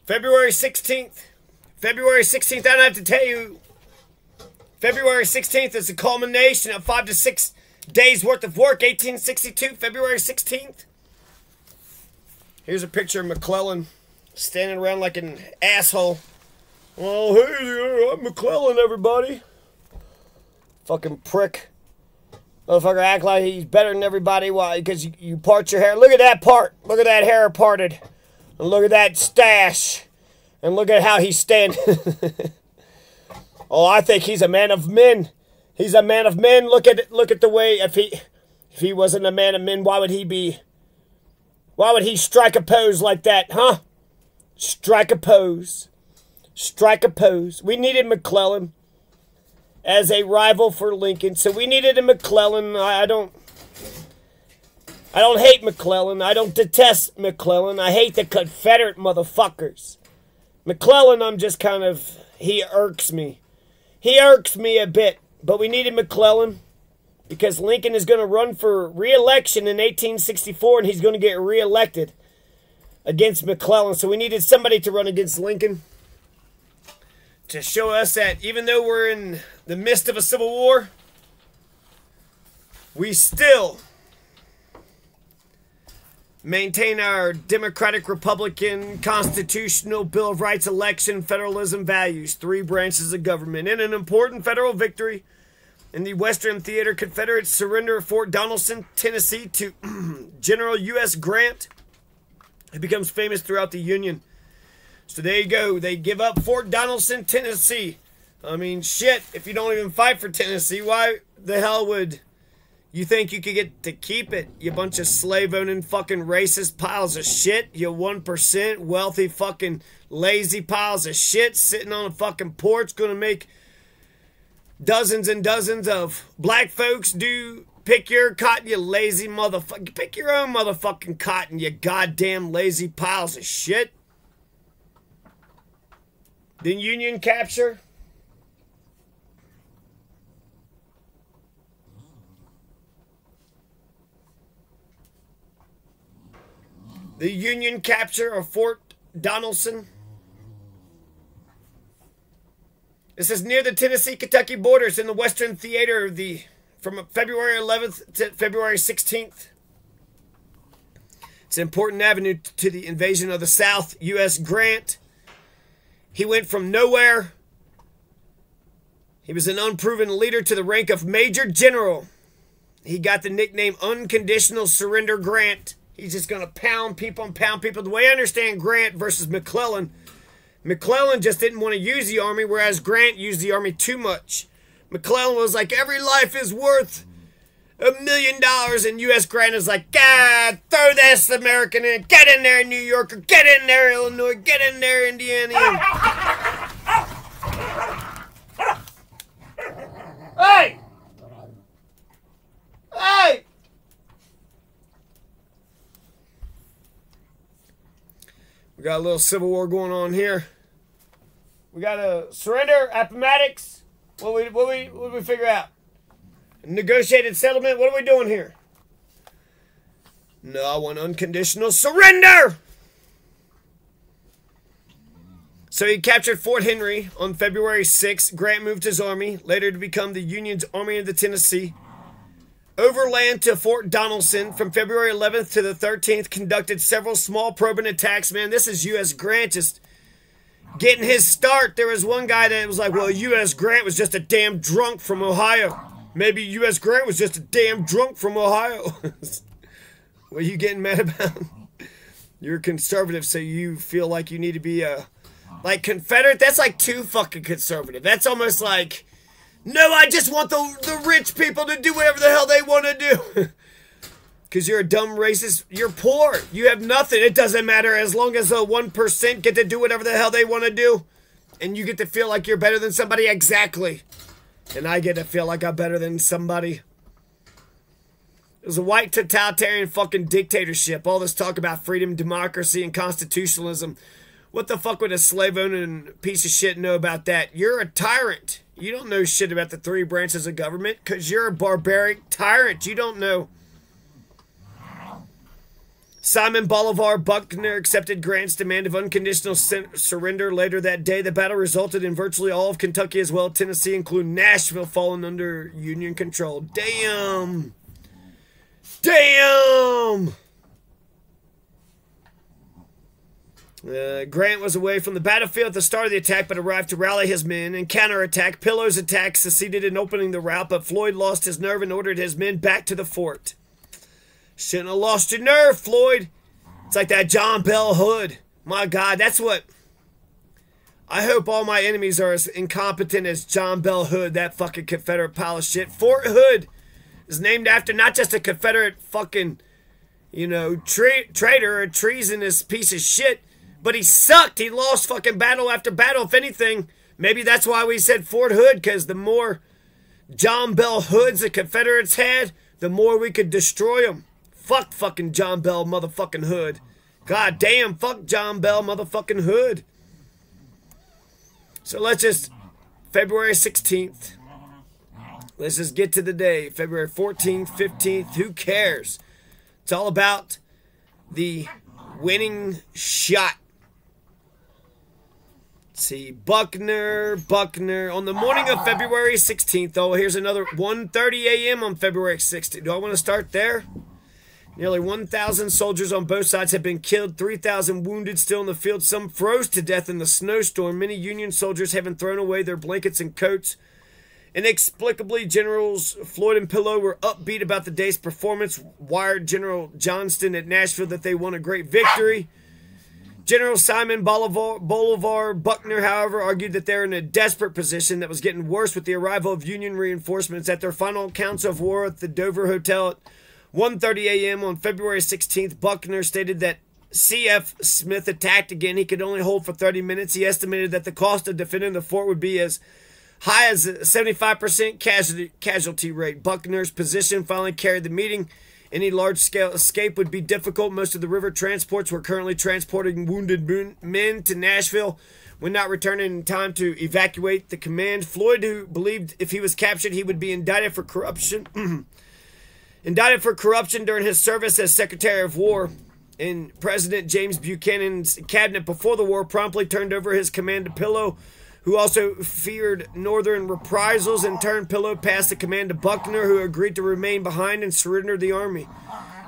February 16th. February 16th, I don't have to tell you. February 16th is the culmination of 5 to 6 days worth of work. 1862, February 16th. Here's a picture of McClellan standing around like an asshole. Oh, hey, I'm McClellan, everybody. Fucking prick. Motherfucker act like he's better than everybody. Why? Because you part your hair. Look at that part. Look at that hair parted. And look at that stash. And look at how he's standing. Oh, I think he's a man of men. He's a man of men. Look at the way, if he wasn't a man of men, why would he strike a pose like that, huh? Strike a pose. Strike a pose. We needed McClellan as a rival for Lincoln. So we needed a McClellan. I don't hate McClellan. I don't detest McClellan. I hate the Confederate motherfuckers. McClellan, I'm just kind of, he irks me. He irks me a bit. But we needed McClellan because Lincoln is going to run for re-election in 1864 and he's going to get re-elected against McClellan. So we needed somebody to run against Lincoln to show us that even though we're in the midst of a civil war, we still maintain our democratic, republican, constitutional, Bill of Rights, election, federalism values, 3 branches of government. In an important federal victory in the Western Theater, Confederates surrender Fort Donelson, Tennessee to General U.S. Grant. It becomes famous throughout the Union. So there you go. They give up Fort Donelson, Tennessee. I mean, shit, if you don't even fight for Tennessee, why the hell would you think you could get to keep it? You bunch of slave-owning fucking racist piles of shit. You 1% wealthy fucking lazy piles of shit sitting on a fucking porch gonna make dozens and dozens of black folks do pick your cotton, you lazy motherfucker. Pick your own motherfucking cotton, you goddamn lazy piles of shit. The Union capture. The Union capture of Fort Donelson. This is near the Tennessee-Kentucky borders in the Western Theater from February 11th to February 16th. It's an important avenue to the invasion of the South. U.S. Grant. He went from nowhere. He was an unproven leader to the rank of Major General. He got the nickname Unconditional Surrender Grant. He's just going to pound people and pound people. The way I understand Grant versus McClellan, McClellan just didn't want to use the army, whereas Grant used the army too much. McClellan was like, every life is worth $1 million, and U.S. Grant is like, God, throw this American in. Get in there, New Yorker. Get in there, Illinois. Get in there, Indiana. Hey! Hey! We got a little civil war going on here. We got a surrender, Appomattox. What we figure out? Negotiated settlement. What are we doing here? No, I want unconditional surrender. So he captured Fort Henry on February 6th. Grant moved his army, later to become the Union's Army of the Tennessee. Overland to Fort Donelson from February 11th to the 13th. Conducted several small probing attacks. Man, this is U.S. Grant just getting his start. There was one guy that was like, well, U.S. Grant was just a damn drunk from Ohio. Maybe U.S. Grant was just a damn drunk from Ohio. What are you getting mad about? You're conservative, so you feel like you need to be like Confederate? That's like too fucking conservative. That's almost like, no, I just want the rich people to do whatever the hell they want to do. Because you're a dumb racist. You're poor. You have nothing. It doesn't matter as long as the 1% get to do whatever the hell they want to do. And you get to feel like you're better than somebody. Exactly. And I get to feel like I'm better than somebody. It was a white totalitarian fucking dictatorship. All this talk about freedom, democracy, and constitutionalism. What the fuck would a slave-owning piece of shit know about that? You're a tyrant. You don't know shit about the 3 branches of government because you're a barbaric tyrant. You don't know. Simon Bolivar Buckner accepted Grant's demand of unconditional surrender later that day. The battle resulted in virtually all of Kentucky as well as Tennessee, including Nashville, falling under Union control. Damn! Damn! Grant was away from the battlefield at the start of the attack, but arrived to rally his men and counterattack. Pillow's attack succeeded in opening the route, but Floyd lost his nerve and ordered his men back to the fort. Shouldn't have lost your nerve, Floyd. It's like that John Bell Hood. My God, that's what... I hope all my enemies are as incompetent as John Bell Hood, that fucking Confederate pile of shit. Fort Hood is named after not just a Confederate fucking, you know, traitor or treasonous piece of shit, but he sucked. He lost fucking battle after battle. If anything, maybe that's why we said Fort Hood, because the more John Bell Hoods the Confederates had, the more we could destroy them. Fuck fucking John Bell motherfucking Hood. God damn, fuck John Bell motherfucking Hood. So let's just, February 16th. Let's just get to the day. February 14th, 15th, who cares? It's all about the winning shot. Let's see, Buckner. On the morning of February 16th, though, here's another 1:30 a.m. on February 16th. Do I want to start there? Nearly 1,000 soldiers on both sides have been killed, 3,000 wounded still in the field. Some froze to death in the snowstorm. Many Union soldiers having thrown away their blankets and coats. Inexplicably, Generals Floyd and Pillow were upbeat about the day's performance, wired General Johnston at Nashville that they won a great victory. General Simon Bolivar Buckner, however, argued that they're in a desperate position that was getting worse with the arrival of Union reinforcements. At their final council of war at the Dover Hotel at 1:30 a.m. on February 16th, Buckner stated that C.F. Smith attacked again. He could only hold for 30 minutes. He estimated that the cost of defending the fort would be as high as a 75% casualty rate. Buckner's position finally carried the meeting. Any large-scale escape would be difficult. Most of the river transports were currently transporting wounded men to Nashville when not returning in time to evacuate the command. Floyd, who believed if he was captured, he would be indicted for corruption during his service as Secretary of War, and President James Buchanan's cabinet before the war promptly turned over his command to Pillow, who also feared northern reprisals. In turn, Pillow passed the command to Buckner, who agreed to remain behind and surrender the army.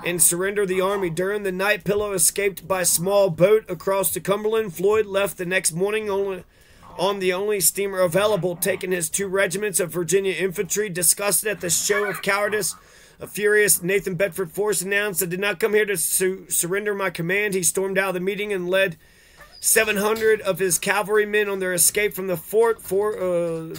During the night, Pillow escaped by small boat across the Cumberland. Floyd left the next morning on the only steamer available, taking his 2 regiments of Virginia infantry. Disgusted at the show of cowardice, a furious Nathan Bedford Forrest announced, "I did not come here to surrender my command." He stormed out of the meeting and led 700 of his cavalrymen on their escape from the fort.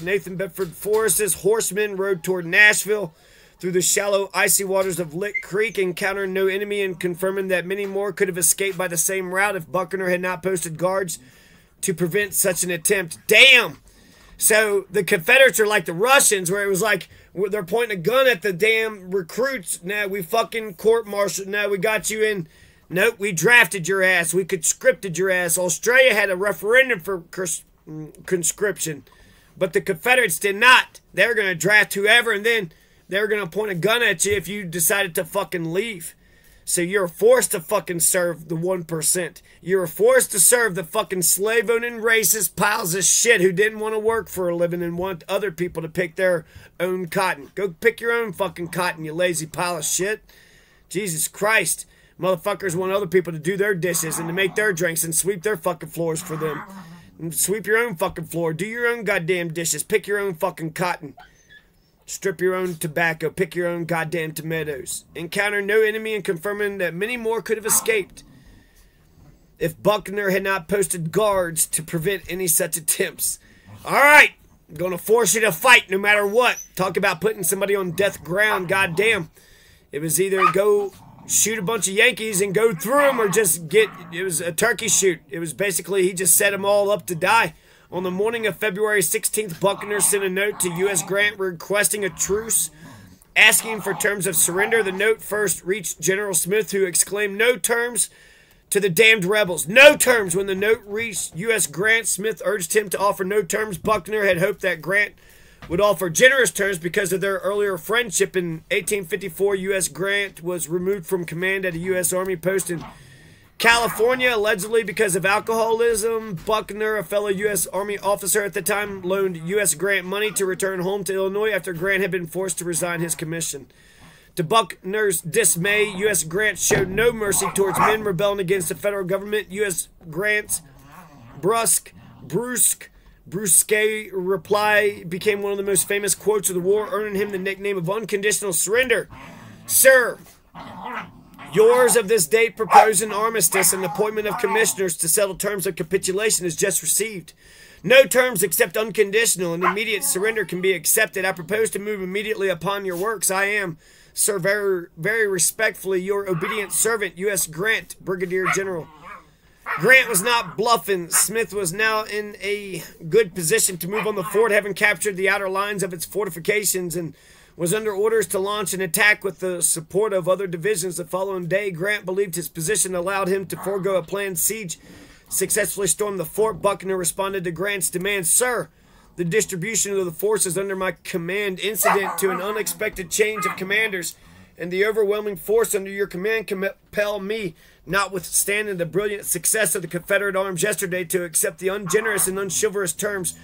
Nathan Bedford Forrest's horsemen rode toward Nashville through the shallow, icy waters of Lick Creek, encountering no enemy and confirming that many more could have escaped by the same route if Buckner had not posted guards to prevent such an attempt. Damn! So the Confederates are like the Russians, where it was like they're pointing a gun at the damn recruits. Now we fucking court-martialed. Now we got you in. Nope, we drafted your ass. We conscripted your ass. Australia had a referendum for conscription, but the Confederates did not. They were going to draft whoever, and then they were going to point a gun at you if you decided to fucking leave. So you're forced to fucking serve the 1%. You're forced to serve the fucking slave-owning racist piles of shit who didn't want to work for a living and want other people to pick their own cotton. Go pick your own fucking cotton, you lazy pile of shit. Jesus Christ. Motherfuckers want other people to do their dishes and to make their drinks and sweep their fucking floors for them. And sweep your own fucking floor. Do your own goddamn dishes. Pick your own fucking cotton. Strip your own tobacco. Pick your own goddamn tomatoes. Encounter no enemy and confirming that many more could have escaped if Buckner had not posted guards to prevent any such attempts. Alright. I'm going to force you to fight no matter what. Talk about putting somebody on death ground. Goddamn. It was either go shoot a bunch of Yankees and go through them, or just it was a turkey shoot. It was basically, he just set them all up to die. On the morning of February 16th, Buckner sent a note to U.S. Grant requesting a truce, asking for terms of surrender. The note first reached General Smith, who exclaimed, "No terms to the damned rebels. No terms." When the note reached U.S. Grant, Smith urged him to offer no terms. Buckner had hoped that Grant would offer generous terms because of their earlier friendship. In 1854, U.S. Grant was removed from command at a U.S. Army post in California, allegedly because of alcoholism. Buckner, a fellow U.S. Army officer at the time, loaned U.S. Grant money to return home to Illinois after Grant had been forced to resign his commission. To Buckner's dismay, U.S. Grant showed no mercy towards men rebelling against the federal government. U.S. Grant's brusque reply became one of the most famous quotes of the war, earning him the nickname of Unconditional Surrender. Sir, yours of this date proposed an armistice and appointment of commissioners to settle terms of capitulation is just received. No terms except unconditional and immediate surrender can be accepted. I propose to move immediately upon your works. I am, sir, very, very respectfully, your obedient servant, U.S. Grant, Brigadier General. Grant was not bluffing. Smith was now in a good position to move on the fort, having captured the outer lines of its fortifications, and was under orders to launch an attack with the support of other divisions. The following day, Grant believed his position allowed him to forego a planned siege, successfully stormed the fort. Buckner responded to Grant's demand. Sir, the distribution of the forces under my command incident to an unexpected change of commanders, and the overwhelming force under your command compel me, notwithstanding the brilliant success of the Confederate arms yesterday, to accept the ungenerous and unchivalrous terms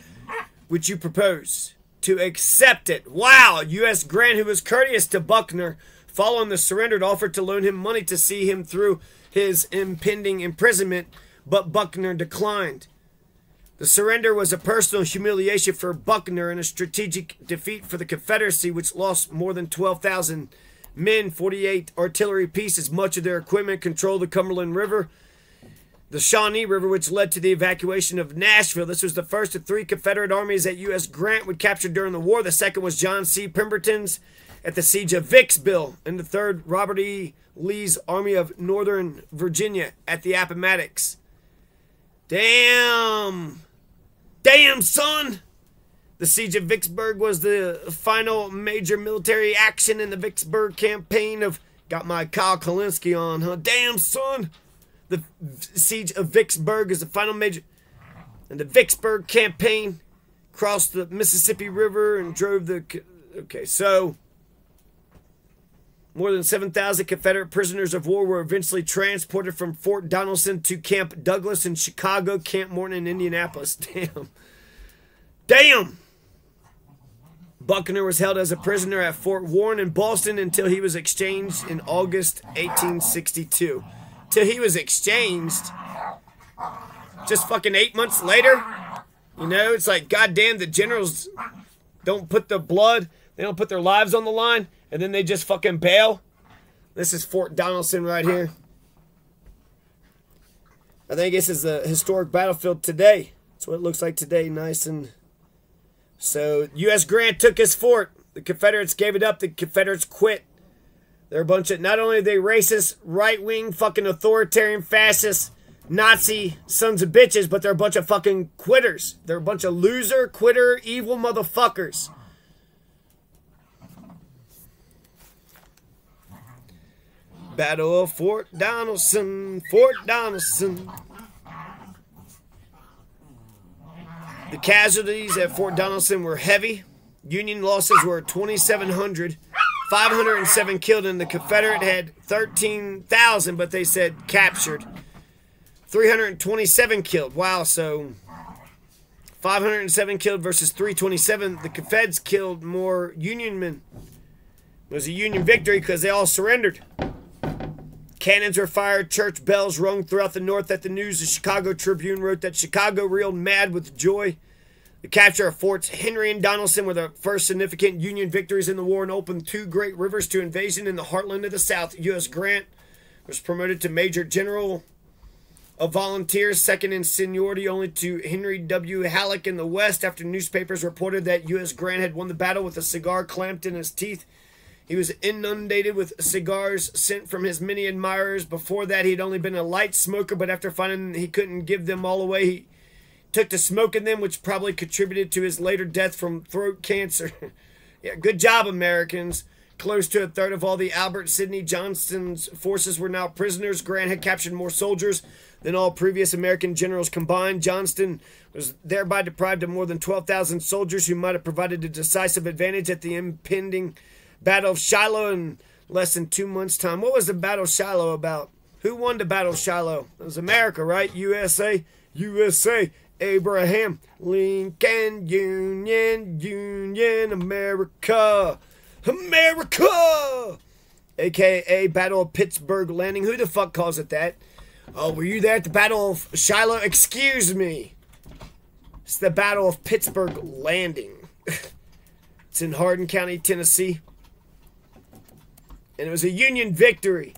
which you propose. To accept it. Wow! U.S. Grant, who was courteous to Buckner following the surrender, offered to loan him money to see him through his impending imprisonment, but Buckner declined. The surrender was a personal humiliation for Buckner and a strategic defeat for the Confederacy, which lost more than 12,000 men, 48 artillery pieces, much of their equipment, controlled the Cumberland River, the Shawnee River, which led to the evacuation of Nashville. This was the first of 3 Confederate armies that U.S. Grant would capture during the war. The second was John C. Pemberton's at the siege of Vicksburg, and the third, Robert E. Lee's Army of Northern Virginia at the Appomattox. Damn, son! The siege of Vicksburg was the final major military action in the Vicksburg campaign of... Got my Kyle Kalinske on, huh? Damn, son! The siege of Vicksburg is the final major... And the Vicksburg campaign crossed the Mississippi River and drove the... Okay, so... More than 7,000 Confederate prisoners of war were eventually transported from Fort Donelson to Camp Douglas in Chicago, Camp Morton in Indianapolis. Damn! Buckner was held as a prisoner at Fort Warren in Boston until he was exchanged in August 1862. Till he was exchanged just fucking 8 months later. You know, it's like, goddamn, the generals don't put the blood, they don't put their lives on the line, and then they just fucking bail. This is Fort Donelson right here. I think this is a historic battlefield today. That's what it looks like today, nice and... So, U.S. Grant took his fort. The Confederates gave it up. The Confederates quit. They're a bunch of, not only are they racist, right-wing, fucking authoritarian, fascist, Nazi sons of bitches, but they're a bunch of fucking quitters. They're a bunch of loser, quitter, evil motherfuckers. Battle of Fort Donelson, Fort Donelson. The casualties at Fort Donelson were heavy. Union losses were 2,700, 507 killed, and the Confederate had 13,000, but they said captured. 327 killed. Wow, so 507 killed versus 327. The Confeds killed more Union men. It was a Union victory because they all surrendered. Cannons were fired, church bells rung throughout the North at the news. The Chicago Tribune wrote that Chicago reeled mad with joy. The capture of Forts Henry and Donelson were the first significant Union victories in the war and opened 2 great rivers to invasion in the heartland of the South. U.S. Grant was promoted to Major General of Volunteers, second in seniority only to Henry W. Halleck in the West, after newspapers reported that U.S. Grant had won the battle with a cigar clamped in his teeth. He was inundated with cigars sent from his many admirers. Before that, he'd only been a light smoker, but after finding he couldn't give them all away, he took to smoking them, which probably contributed to his later death from throat cancer. Yeah, good job, Americans. close to a third of all the Albert Sidney Johnston's forces were now prisoners. Grant had captured more soldiers than all previous American generals combined. Johnston was thereby deprived of more than 12,000 soldiers who might have provided a decisive advantage at the impending Battle of Shiloh in less than 2 months' time. What was the Battle of Shiloh about? Who won the Battle of Shiloh? It was America, right? USA, USA, Abraham Lincoln, Union, America, America, a.k.a. Battle of Pittsburgh Landing. Who the fuck calls it that? Oh, were you there at the Battle of Shiloh? Excuse me. It's the Battle of Pittsburgh Landing. It's in Hardin County, Tennessee. And it was a Union victory.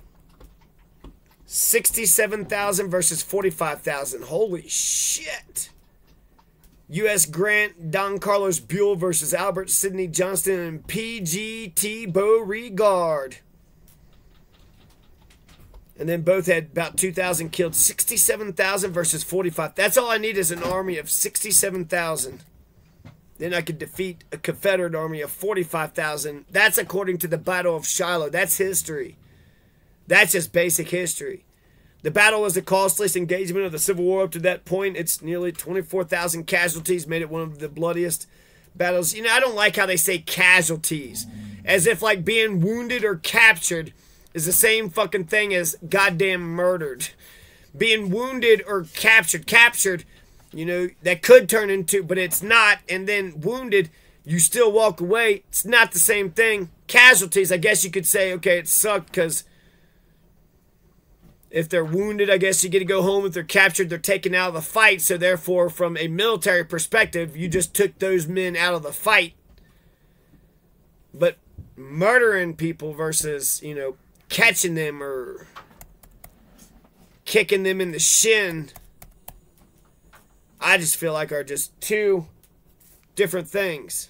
67,000 versus 45,000. Holy shit. U.S. Grant, Don Carlos Buell versus Albert Sidney Johnston and P.G.T. Beauregard. And then both had about 2,000 killed. 67,000 versus 45. That's all I need is an army of 67,000. Then I could defeat a Confederate army of 45,000. That's according to the Battle of Shiloh. That's history. That's just basic history. The battle was the costliest engagement of the Civil War up to that point. It's nearly 24,000 casualties, made it one of the bloodiest battles. You know, I don't like how they say casualties. As if like being wounded or captured is the same fucking thing as goddamn murdered. Being wounded or captured, you know, that could turn into, but it's not. And then wounded, you still walk away. It's not the same thing. Casualties, I guess you could say, okay, it sucked because if they're wounded, I guess you get to go home. If they're captured, they're taken out of the fight. So therefore, from a military perspective, you just took those men out of the fight. But murdering people versus, you know, catching them or kicking them in the shin, I just feel like are just two different things.